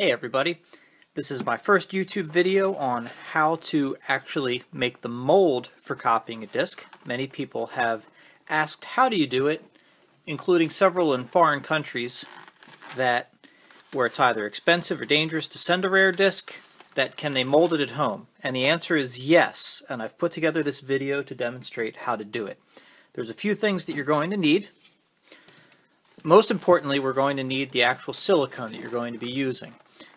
Hey everybody, this is my first YouTube video on how to actually make the mold for copying a disc. Many people have asked how do you do it, including several in foreign countries where it's either expensive or dangerous to send a rare disc, that can they mold it at home? And the answer is yes, and I've put together this video to demonstrate how to do it. There's a few things that you're going to need. Most importantly, we're going to need the actual silicone that you're going to be using.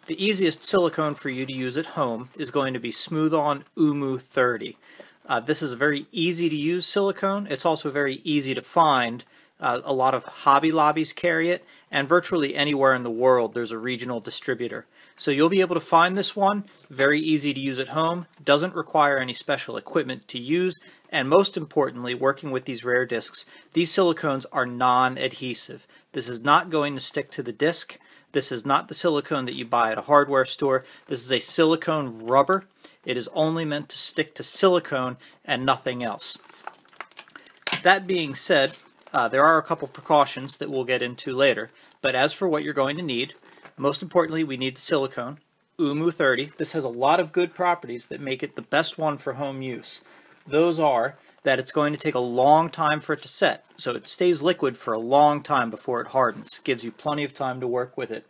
The easiest silicone for you to use at home is going to be Smooth-On Umu 30. This is a very easy to use silicone. It's also very easy to find. A lot of Hobby Lobbies carry it, and virtually anywhere in the world there's a regional distributor. So you'll be able to find this one. Very easy to use at home, doesn't require any special equipment to use, and most importantly, working with these rare discs, these silicones are non-adhesive. This is not going to stick to the disc. This is not the silicone that you buy at a hardware store. This is a silicone rubber. It is only meant to stick to silicone and nothing else. That being said, there are a couple precautions that we'll get into later, but as for what you're going to need, most importantly we need the silicone, Umu 30. This has a lot of good properties that make it the best one for home use. Those are that it's going to take a long time for it to set, so it stays liquid for a long time before it hardens. Gives you plenty of time to work with it.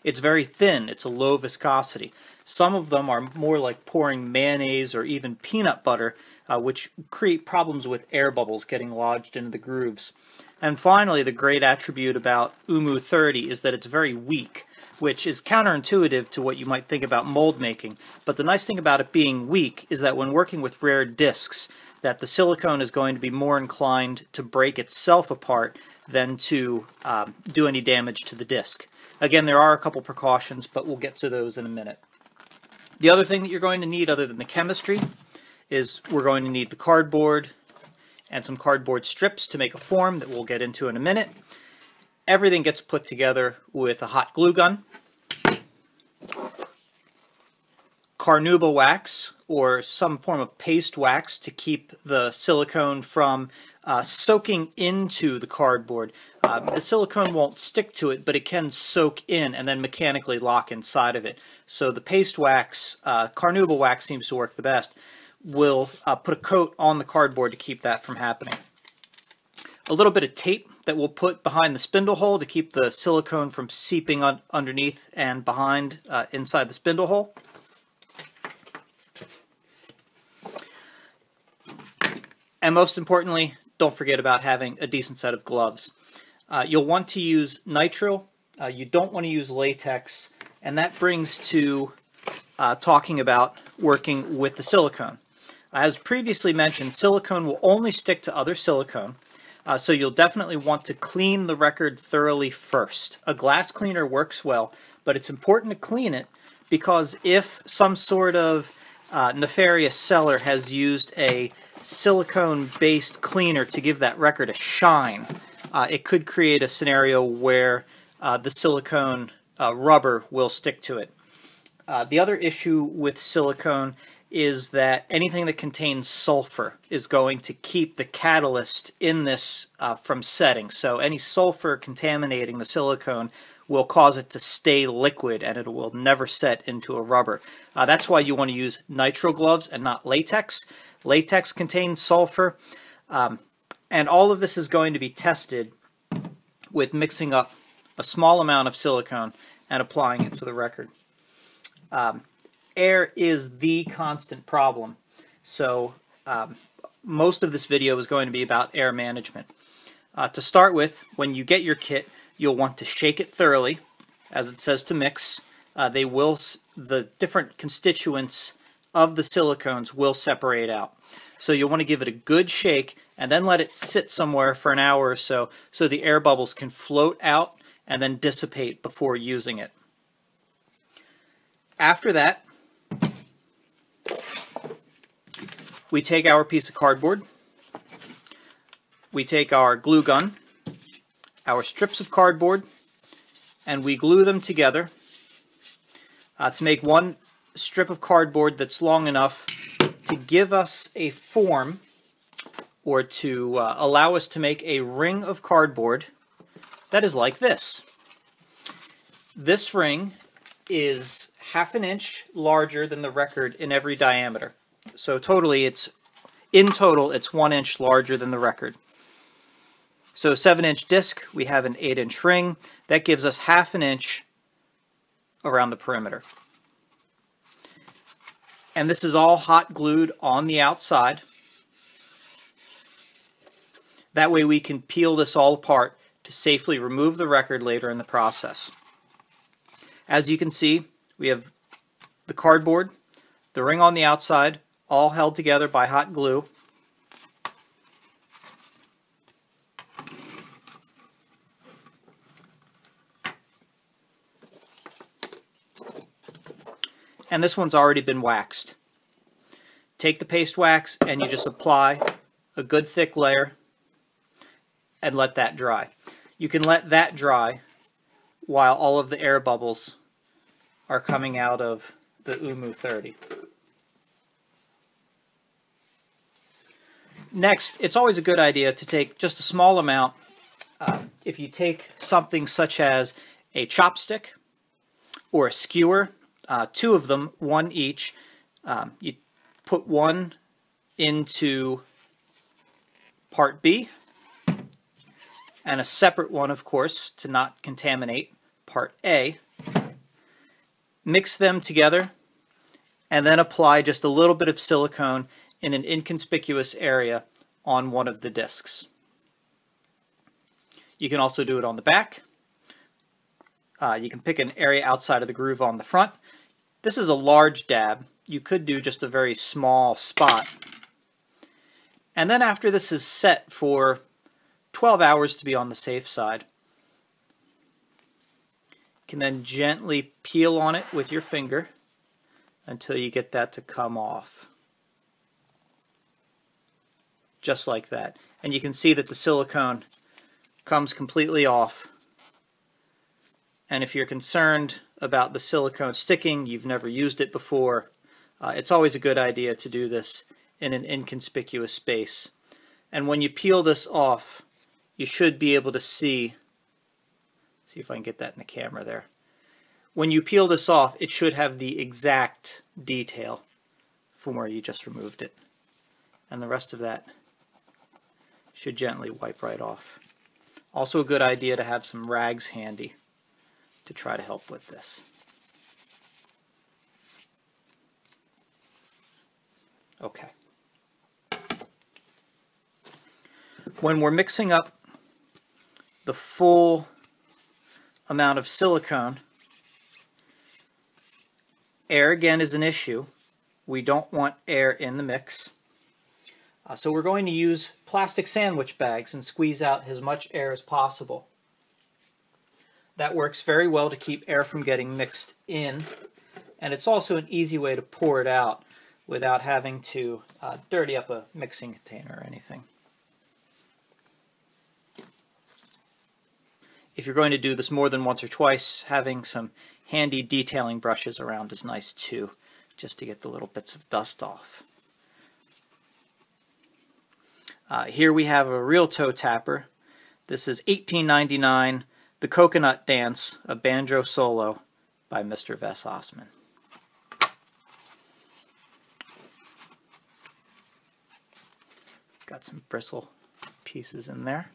It's very thin, it's a low viscosity. Some of them are more like pouring mayonnaise or even peanut butter, which create problems with air bubbles getting lodged into the grooves. And finally, the great attribute about Umu 30 is that it's very weak, which is counterintuitive to what you might think about mold making. But the nice thing about it being weak is that when working with rare discs, that the silicone is going to be more inclined to break itself apart than to do any damage to the disc. Again, there are a couple precautions, but we'll get to those in a minute. The other thing that you're going to need, other than the chemistry, is we're going to need the cardboard and some cardboard strips to make a form that we'll get into in a minute. Everything gets put together with a hot glue gun, carnauba wax, or some form of paste wax to keep the silicone from soaking into the cardboard. The silicone won't stick to it, but it can soak in and then mechanically lock inside of it. So the paste wax, carnauba wax seems to work the best. We'll put a coat on the cardboard to keep that from happening. A little bit of tape that we'll put behind the spindle hole to keep the silicone from seeping underneath and behind inside the spindle hole. And most importantly, don't forget about having a decent set of gloves. You'll want to use nitrile. You don't want to use latex. And that brings to talking about working with the silicone. As previously mentioned, silicone will only stick to other silicone. So you'll definitely want to clean the record thoroughly first. A glass cleaner works well, but it's important to clean it because if some sort of nefarious seller has used a silicone-based cleaner to give that record a shine, it could create a scenario where the silicone rubber will stick to it. The other issue with silicone is that anything that contains sulfur is going to keep the catalyst in this from setting. So any sulfur contaminating the silicone will cause it to stay liquid and it will never set into a rubber. That's why you want to use nitrile gloves and not latex. Latex contains sulfur, and all of this is going to be tested with mixing up a small amount of silicone and applying it to the record. Air is the constant problem, so most of this video is going to be about air management. To start with, when you get your kit, you'll want to shake it thoroughly, as it says to mix. The different constituents of the silicones will separate out. So you'll want to give it a good shake and then let it sit somewhere for an hour or so the air bubbles can float out and then dissipate before using it. After that, we take our piece of cardboard, we take our glue gun, our strips of cardboard, and we glue them together to make one strip of cardboard that's long enough to give us a form, or to allow us to make a ring of cardboard that is like this. This ring is 1/2 inch larger than the record in every diameter. So in total it's 1 inch larger than the record. So 7-inch disc, we have an 8-inch ring. That gives us 1/2 inch around the perimeter. And this is all hot glued on the outside. That way we can peel this all apart to safely remove the record later in the process. As you can see, we have the cardboard, the ring on the outside, all held together by hot glue. And this one's already been waxed. Take the paste wax and you just apply a good thick layer and let that dry. You can let that dry while all of the air bubbles are coming out of the Umu 30. Next, it's always a good idea to take just a small amount. If you take something such as a chopstick or a skewer, 2 of them, 1 each, you put one into part B and a separate one, of course, to not contaminate part A. Mix them together and then apply just a little bit of silicone in an inconspicuous area on one of the discs. You can also do it on the back. You can pick an area outside of the groove on the front. This is a large dab. You could do just a very small spot. And then after this is set for 12 hours to be on the safe side, you can then gently peel on it with your finger until you get that to come off. Just like that. And you can see that the silicone comes completely off. And if you're concerned about the silicone sticking, you've never used it before, it's always a good idea to do this in an inconspicuous space. And when you peel this off, you should be able to see if I can get that in the camera there. When you peel this off, it should have the exact detail from where you just removed it. And the rest of that should gently wipe right off. Also a good idea to have some rags handy to try to help with this. Okay. When we're mixing up the full amount of silicone, air again is an issue. We don't want air in the mix. So we're going to use plastic sandwich bags and squeeze out as much air as possible. That works very well to keep air from getting mixed in, and it's also an easy way to pour it out without having to dirty up a mixing container or anything. If you're going to do this more than once or twice, having some handy detailing brushes around is nice too, just to get the little bits of dust off. Here we have a real toe tapper. This is $18.99, The Coconut Dance, a banjo solo by Mr. Wes Osman. Got some bristle pieces in there.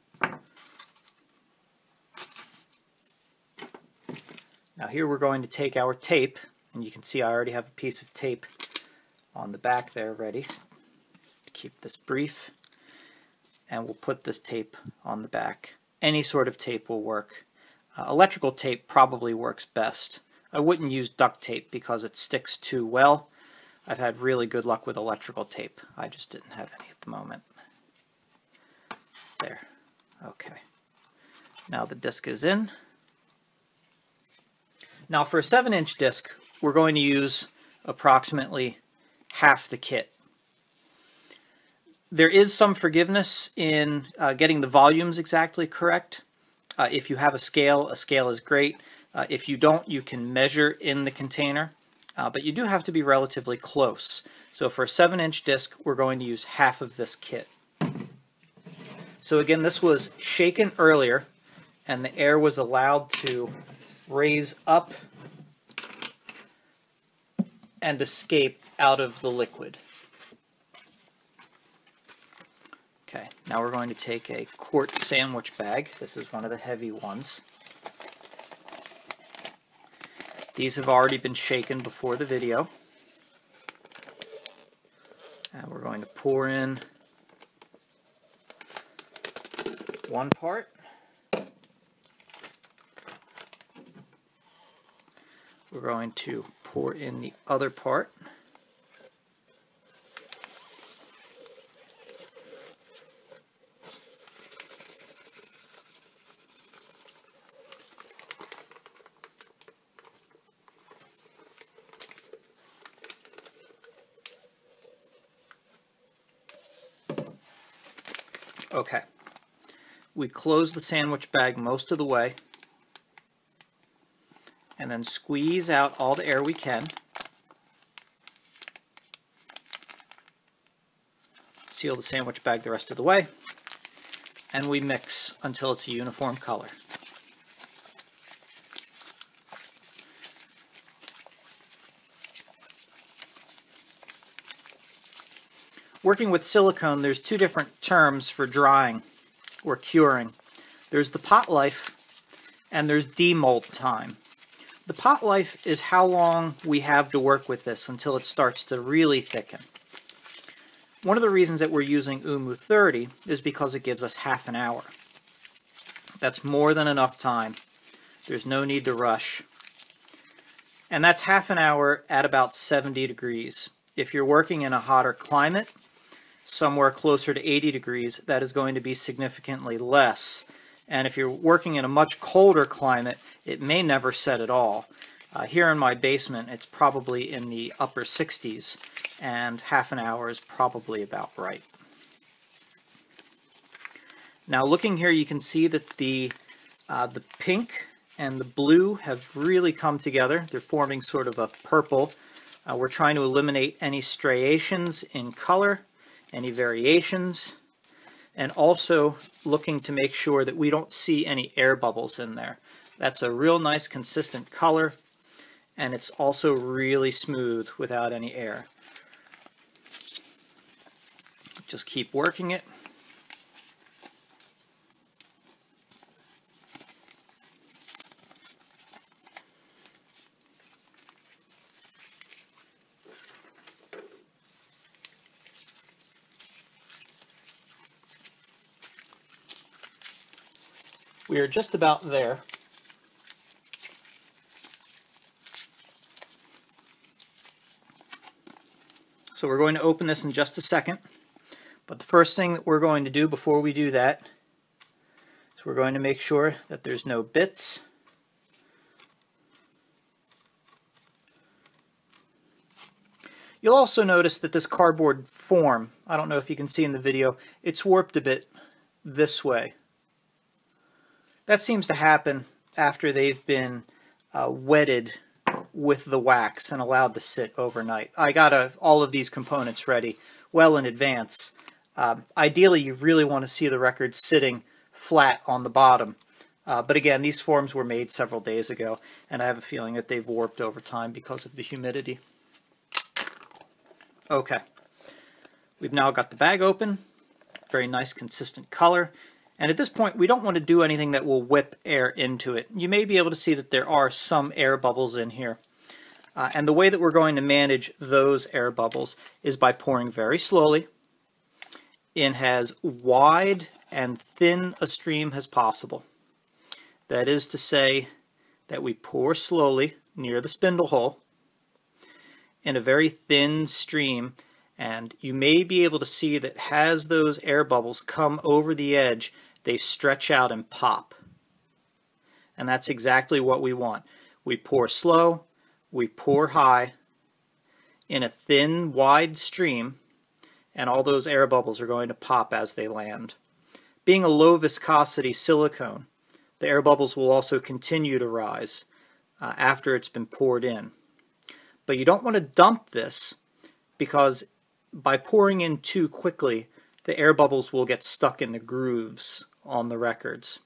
Now here we're going to take our tape, and you can see I already have a piece of tape on the back there ready to keep this brief. And we'll put this tape on the back. Any sort of tape will work. Electrical tape probably works best. I wouldn't use duct tape because it sticks too well. I've had really good luck with electrical tape. I just didn't have any at the moment. There. Okay. Now the disc is in. Now for a 7-inch disc, we're going to use approximately half the kit. There is some forgiveness in getting the volumes exactly correct. If you have a scale is great. If you don't, you can measure in the container, but you do have to be relatively close. So for a 7-inch disc, we're going to use half of this kit. So again, this was shaken earlier, and the air was allowed to raise up and escape out of the liquid. Okay, now we're going to take a quart sandwich bag. This is one of the heavy ones. These have already been shaken before the video. And we're going to pour in one part. We're going to pour in the other part. Okay, we close the sandwich bag most of the way and then squeeze out all the air we can. Seal the sandwich bag the rest of the way, and we mix until it's a uniform color. Working with silicone, there's two different terms for drying or curing. There's the pot life and there's demold time. The pot life is how long we have to work with this until it starts to really thicken. One of the reasons that we're using Umu 30 is because it gives us half an hour. That's more than enough time. There's no need to rush. And that's half an hour at about 70 degrees. If you're working in a hotter climate, somewhere closer to 80 degrees, that is going to be significantly less. And if you're working in a much colder climate, it may never set at all. Here in my basement, it's probably in the upper 60s, and half an hour is probably about right. Now looking here, you can see that the pink and the blue have really come together. They're forming sort of a purple. We're trying to eliminate any striations in color, any variations, and also looking to make sure that we don't see any air bubbles in there. That's a real nice consistent color, and it's also really smooth without any air. Just keep working it. We are just about there. So we're going to open this in just a second. But the first thing that we're going to do before we do that is we're going to make sure that there's no bits. You'll also notice that this cardboard form, I don't know if you can see in the video, it's warped a bit this way. That seems to happen after they've been wetted with the wax and allowed to sit overnight. I got all of these components ready well in advance. Ideally, you really want to see the record sitting flat on the bottom. But again, these forms were made several days ago, and I have a feeling that they've warped over time because of the humidity. Okay, we've now got the bag open. Very nice, consistent color. And at this point, we don't want to do anything that will whip air into it. You may be able to see that there are some air bubbles in here. And the way that we're going to manage those air bubbles is by pouring very slowly in as wide and thin a stream as possible. That is to say that we pour slowly near the spindle hole in a very thin stream, and you may be able to see that as those air bubbles come over the edge, they stretch out and pop. And that's exactly what we want. We pour slow, we pour high in a thin, wide stream, and all those air bubbles are going to pop as they land. Being a low viscosity silicone, the air bubbles will also continue to rise after it's been poured in. But you don't want to dump this, because by pouring in too quickly, the air bubbles will get stuck in the grooves on the records.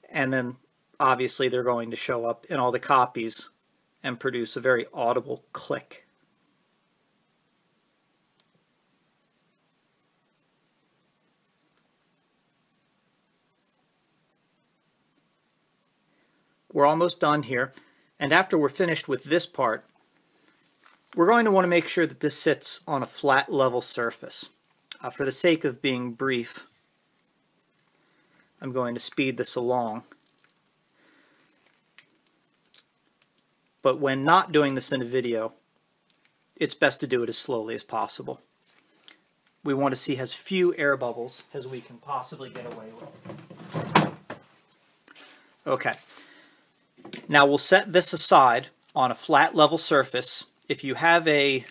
And then obviously they're going to show up in all the copies and produce a very audible click. We're almost done here, and after we're finished with this part, we're going to want to make sure that this sits on a flat, level surface. For the sake of being brief, I'm going to speed this along. But when not doing this in a video, it's best to do it as slowly as possible. We want to see as few air bubbles as we can possibly get away with. Okay. Now we'll set this aside on a flat level surface. If you have a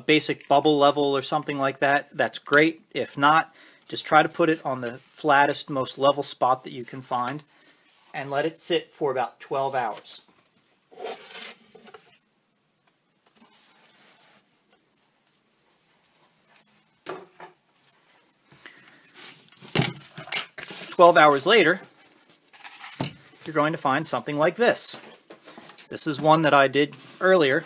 basic bubble level or something like that, that's great. If not, just try to put it on the flattest, most level spot that you can find and let it sit for about 12 hours. "12 hours later, you're going to find something like this. This is one that I did earlier,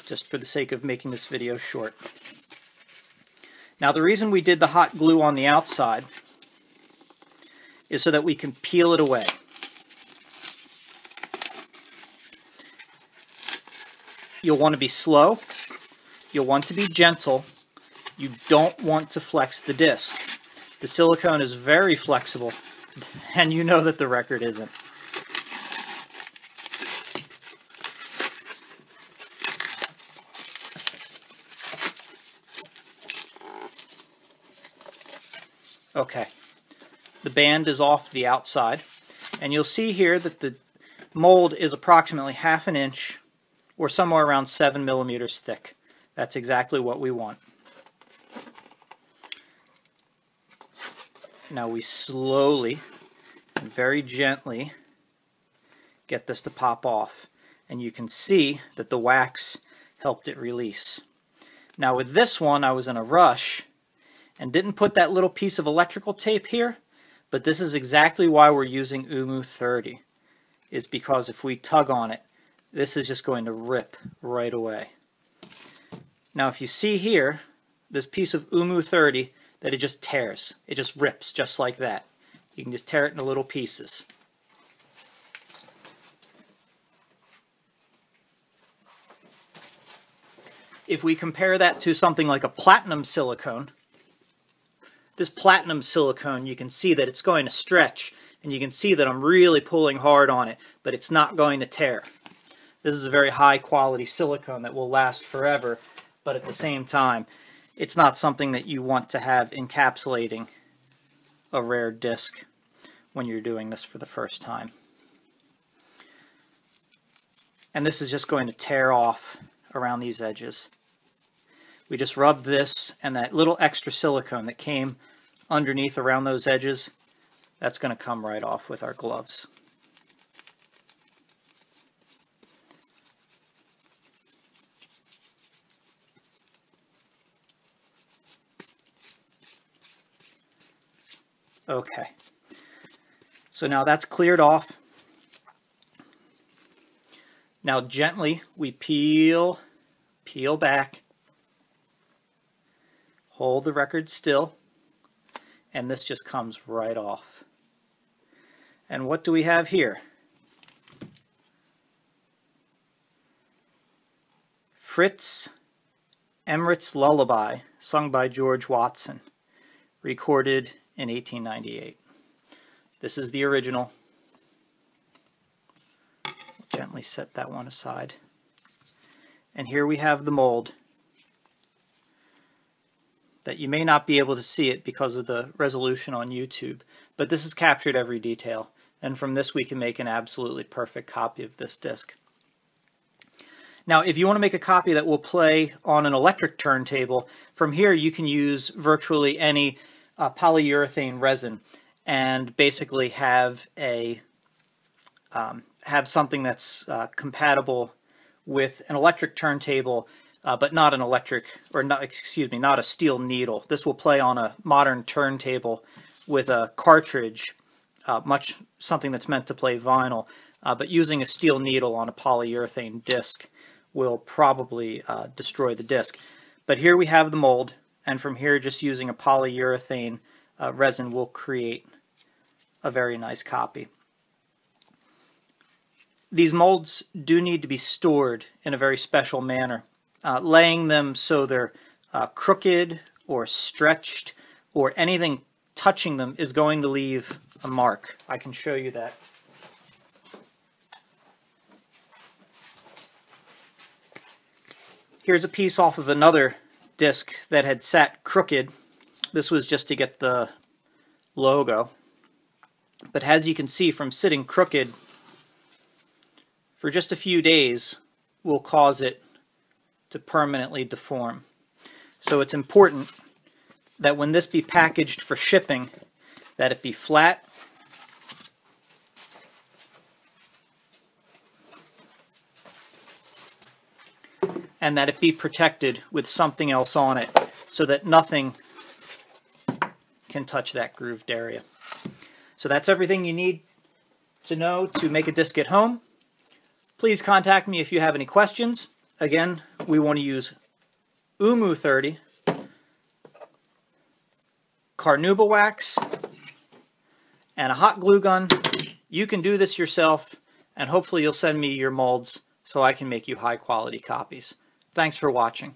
just for the sake of making this video short. Now the reason we did the hot glue on the outside is so that we can peel it away. You'll want to be slow, you'll want to be gentle, you don't want to flex the disc. The silicone is very flexible, and you know that the record isn't. Okay, the band is off the outside, and you'll see here that the mold is approximately 1/2 inch or somewhere around 7 millimeters thick. That's exactly what we want. Now we slowly and very gently get this to pop off, and you can see that the wax helped it release. Now with this one, I was in a rush and didn't put that little piece of electrical tape here, but this is exactly why we're using Umu 30, is because if we tug on it, this is just going to rip right away. Now if you see here, this piece of Umu 30, that it just tears. It just rips just like that. You can just tear it into little pieces. If we compare that to something like a platinum silicone, this platinum silicone, you can see that it's going to stretch, and you can see that I'm really pulling hard on it, but it's not going to tear. This is a very high quality silicone that will last forever, but at the same time, it's not something that you want to have encapsulating a rare disc when you're doing this for the first time. And this is just going to tear off around these edges. We just rubbed this, and that little extra silicone that came underneath around those edges, that's going to come right off with our gloves. Okay, so now that's cleared off. Now gently we peel back, hold the record still, and this just comes right off. And what do we have here? Fritz Emmerich Lullaby, sung by George Watson, recorded in 1898. This is the original. Gently set that one aside. And here we have the mold. That you may not be able to see it because of the resolution on YouTube, but this has captured every detail, and from this we can make an absolutely perfect copy of this disc. Now if you want to make a copy that will play on an electric turntable, from here you can use virtually any polyurethane resin and basically have a have something that's compatible with an electric turntable, but not an electric, or not, excuse me, not a steel needle. This will play on a modern turntable with a cartridge, something that's meant to play vinyl, but using a steel needle on a polyurethane disc will probably destroy the disc. But here we have the mold, and from here just using a polyurethane resin will create a very nice copy. These molds do need to be stored in a very special manner. Laying them so they're crooked or stretched or anything touching them is going to leave a mark. I can show you that. Here's a piece off of another disc that had sat crooked. This was just to get the logo. But as you can see, from sitting crooked for just a few days will cause it to permanently deform. So it's important that when this be packaged for shipping, that it be flat, and that it be protected with something else on it so that nothing can touch that grooved area. So that's everything you need to know to make a disc at home. Please contact me if you have any questions. Again, we want to use Umu 30, Carnauba wax, and a hot glue gun. You can do this yourself, and hopefully you'll send me your molds so I can make you high quality copies. Thanks for watching.